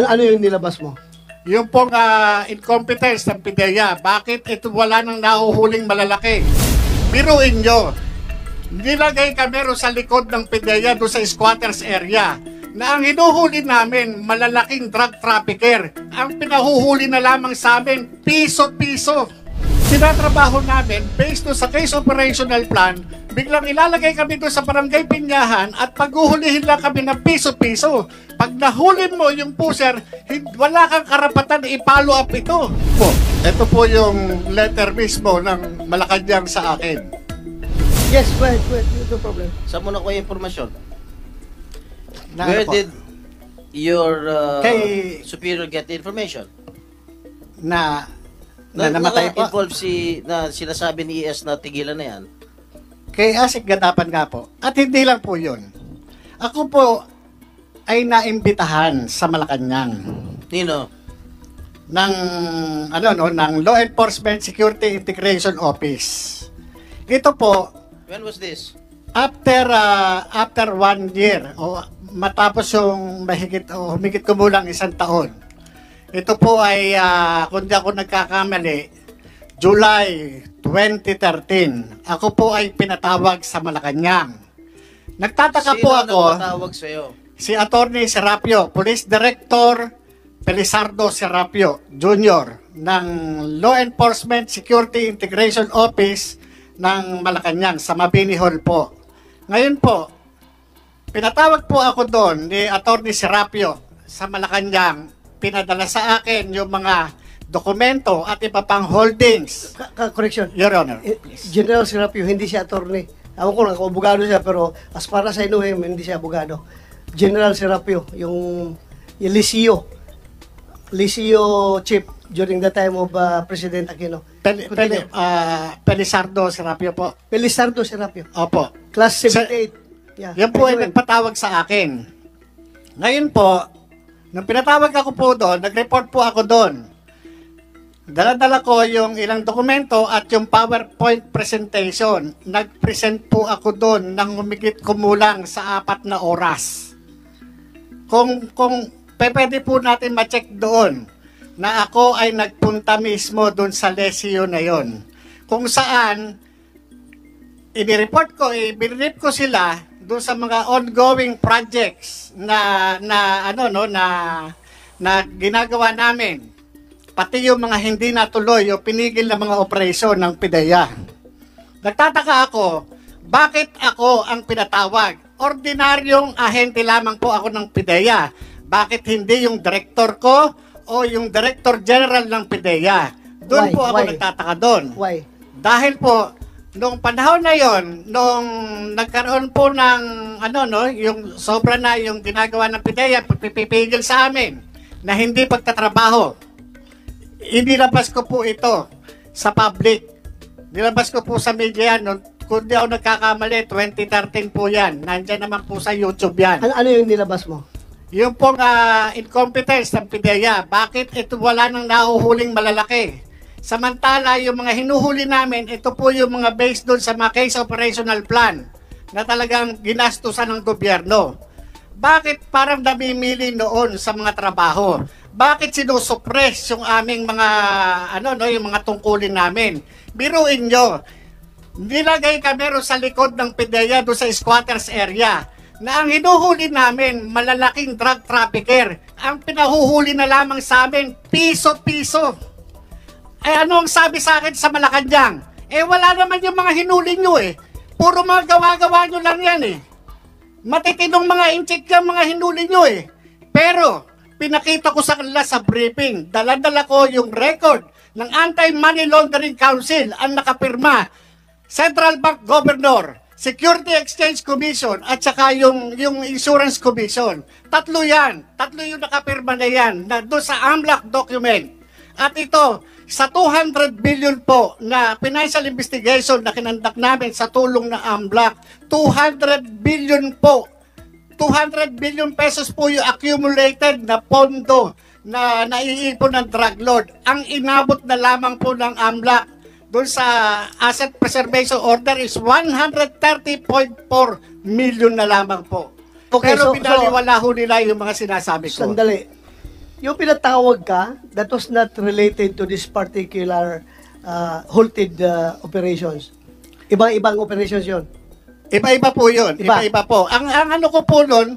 Ano yung nilabas mo? Yung pong incompetence ng PIDEA, bakit ito wala nang nahuhuling malalaki? Biruin nyo, nilagay kami ro sa likod ng PIDEA doon sa squatters area na ang hinuhuli namin malalaking drug trafficker. Ang pinahuhuli na lamang sa amin, piso-piso. Tinatrabaho namin based doon sa case operational plan, biglang ilalagay kami doon sa barangay Pinyahan at paghuhulihin lang kami ng piso-piso. Pag nahuli mo yung puser, wala kang karapatan na i-follow up ito. Ito po yung letter mismo ng Malacanang sa akin. Yes, go ahead. No problem. Saan mo nakuha yung informasyon? Na Where ano po? did your Kay- superior get the information? Na namatay po. Involved na sinasabi ni ES na tigilan na yan. Kay Asik Gatapan nga po. At hindi lang po yun. Ako po ay naimbitahan sa Malacanang Nino? ng ng Law Enforcement Security Integration Office. Ito po When was this? after 1 year o matapos yung humigit kumulang 1 taon. Ito po ay kung di ako nagkakamali, July 2013. Ako po ay pinatawag sa Malacanang. Nagtataka po ako, Sino nagpatawag sa'yo? si Attorney Serapio, Police Director Felizardo Serapio Jr. ng Law Enforcement Security Integration Office ng Malacanang sa Mabini Hall po. Ngayon po, pinatawag po ako doon ni Attorney Serapio sa Malacanang. Pinadala sa akin yung mga dokumento at iba pang holdings. Correction. Your Honor. General Serapio, hindi siya attorney. Ako ko lang, abogado siya, pero as para sa inuhim, hindi siya abogado. General Serapio, yung Lisio chief during the time of President Aquino. Felizardo Serapio po. Felizardo Serapio. Opo. Class 78. Yeah. Yan po ay Anyway, nagpatawag sa akin. Ngayon po, nung pinatawag ako po doon, nag-report po ako doon. Dala-dala ko yung ilang dokumento at yung PowerPoint presentation. Nag-present po ako doon ng humigit kumulang sa 4 na oras. Kung pwede po natin ma-check doon na ako ay nagpunta mismo doon sa lesyo na yon. Kung saan i-report ko sila doon sa mga ongoing projects na ginagawa namin. Pati yung mga hindi natuloy o pinigil na mga operasyon ng PIDEA. Nagtataka ako, bakit ako ang pinatawag? Ordinaryong ahente lamang po ako ng PIDEA. Bakit hindi yung director ko o yung director general ng PIDEA? Doon po ako nagtataka doon. Why? Dahil po, noong panahon na yon, nung nagkaroon po ng yung sobra na yung ginagawa ng PIDEA, pipigil sa amin na hindi pagtatrabaho. Inilabas ko po ito sa public. Nilabas ko po sa media yan. Kung di ako nagkakamali, 2013 po yan. Nandyan naman po sa YouTube yan. Ano yung nilabas mo? Yung pong incompetence ng PIDEA, bakit ito wala nang nahuhuling malalaki? Samantala, yung mga hinuhuli namin, ito po yung mga based doon sa mga case operational plan na talagang ginastusan ng gobyerno. Bakit parang namimili noon sa mga trabaho? Bakit sinusuppress yung aming mga yung mga tungkulin namin? Biruin nyo, nilagay kami ro sa likod ng PIDEA doon sa squatters area na ang hinuhuli namin malalaking drug trafficker. Ang pinahuhuli na lamang sa amin, piso-piso. Ano ang sabi sa akin sa Malacanang? Wala naman yung mga hinuli nyo Puro mga gawa-gawa nyo lang yan Matitinong mga inchik yung mga hinuli nyo Pero, pinakita ko sa kanila sa briefing, dala-dala ko yung record ng Anti-Money Laundering Council ang nakapirma, Central Bank Governor, Security Exchange Commission, at saka yung Insurance Commission. Tatlo yung nakapirma na yan, na doon sa AMLAC document. At ito, sa 200 billion po na financial investigation na kinandak namin sa tulong ng AMLAC, 200 billion po. 200 billion pesos po yung accumulated na pondo na naiipon ng drug lord. Ang inabot na lamang po ng AMLAC doon sa Asset Preservation Order is 130.4 million na lamang po. Okay, Pero so binaliwala ho nila yung mga sinasabi ko. Sandali. yung pinatawag ka, that was not related to this particular halted operations. Ibang-ibang operations yon. Iba-iba po yun. Iba. Iba-iba po. Ang ano ko po nun,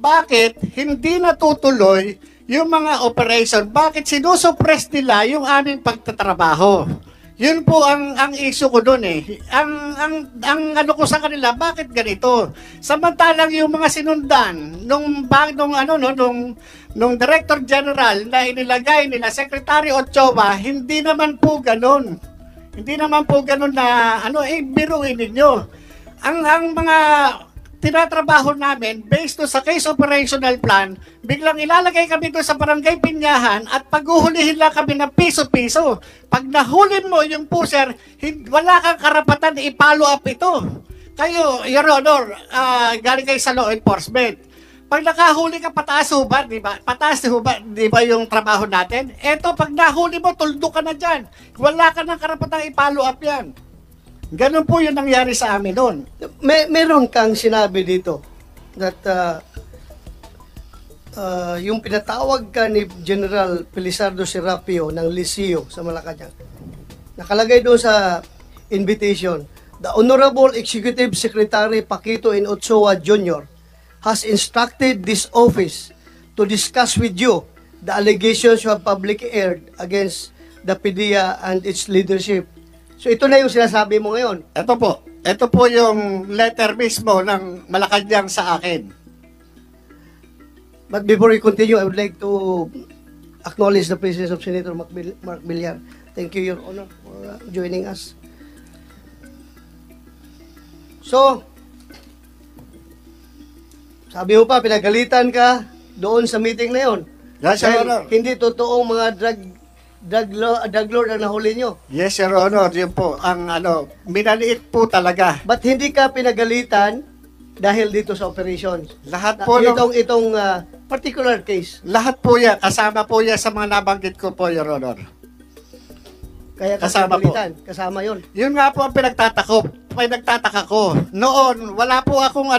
bakit hindi natutuloy yung mga operation? Bakit sinusuppress nila yung aming pagtatrabaho? Yun po ang issue ko doon eh. Ang ano ko sa kanila, bakit ganito? Samantalang yung mga sinundan nung Director General na inilagay nila Secretary Ochoa, hindi naman po ganun. Hindi naman po ganun na biruin ninyo. Ang mga tinatrabaho namin based to sa case operational plan, biglang ilalagay kami doon sa barangay Pinyahan at paghuhulihin lang kami ng piso-piso. Pag nahuli mo yung puser, wala kang karapatan na i-follow up ito. Kayo, Your Honor, galing kayo sa law enforcement. Pag nakahuli ka, pataas hubad, di ba? Pataas hubad, di ba yung trabaho natin? Eto, pag nahuli mo, tuldo ka na dyan. Wala ka ng karapatan i-follow up yan. Ganun po yung nangyari sa amin noon. Meron kang sinabi dito that yung pinatawag ka ni General Felizardo Serapio ng Liceo sa Malacanang. Nakalagay doon sa invitation, the Honorable Executive Secretary Paquito N. Ochoa Jr. has instructed this office to discuss with you the allegations you have publicly aired against the PDEA and its leadership. So ito na yung sinasabi mo ngayon. Ito po yung letter mismo ng Malacanang sa akin. But before we continue, I would like to acknowledge the presence of Senator Mark Villar. Thank you, Your Honor, for joining us. So, sabi mo pa, pinagalitan ka doon sa meeting na yun. Yes, Your Honor. Hindi totoong mga drug lord ang nahuli nyo. Yes, Your Honor. Yun po. Minaliit po talaga. But hindi ka pinagalitan dahil dito sa operations. Lahat po Itong particular case. lahat po yan. Kasama po yan sa mga nabanggit ko po, Your Honor. Kaya Kasama pinagalitan. Kasama yun. Yun nga po ang pinagtataka ko. Noon, wala po akong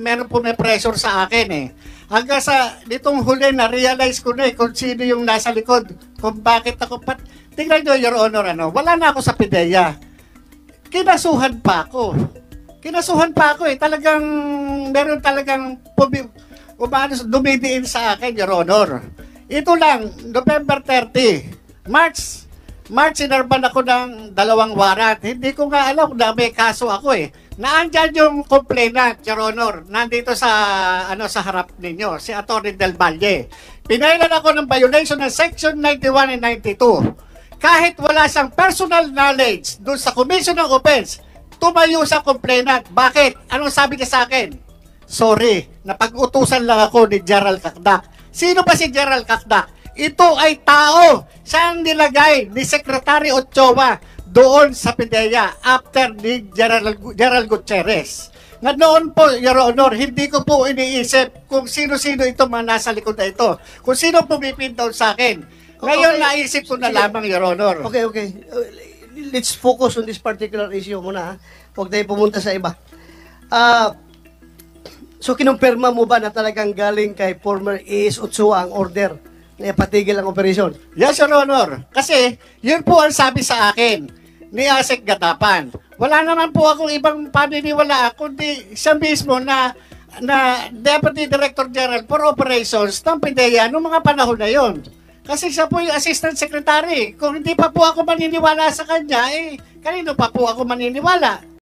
meron po may pressure sa akin eh. Hanggang sa ditong huli na-realize ko na kung sino yung nasa likod. Kung bakit ako tingnan nyo, Your Honor, wala na ako sa PDEA. Kinasuhan pa ako eh. Talagang, meron talagang dumidiin sa akin, Your Honor. Ito lang, November 30, March, sinarban ako ng 2 warrant. Hindi ko nga alam na may kaso ako eh. Naandyan yung complainant, Your Honor, nandito sa harap ninyo, si Atty. Del Valle. Pinailan ako ng violation ng Section 91 and 92. Kahit wala siyang personal knowledge doon sa commission ng offense, tumayo sa complainant. Bakit? Anong sabi niya sa akin? Sorry, napag-utusan lang ako ni Gerald Cacdac. Sino ba si Gerald Cacdac? Ito ay tao. Siya ang nilagay ni Secretary Ochoa doon sa PDEA after ni Gerald Gutierrez. Na noon po, Your Honor, hindi ko po iniisip kung sino-sino ito mga nasa likod na ito. Kung sino pumipin down sa akin. Ngayon, naisip ko na lamang, Your Honor. Okay. Let's focus on this particular issue muna. Huwag tayo pumunta sa iba. So, kinumpirma mo ba na talagang galing kay former AS Ochoa ang order na ipatigil ang operasyon? Yes, Your Honor. Kasi, yun po ang sabi sa akin ni Asek Gatapan. Wala naman po akong ibang paniniwala, kundi siya mismo na Deputy Director General for Operations ng PDEA noong mga panahon na yon. Kasi siya po yung Assistant Secretary. Kung hindi pa po ako maniniwala sa kanya, kanino pa po ako maniniwala?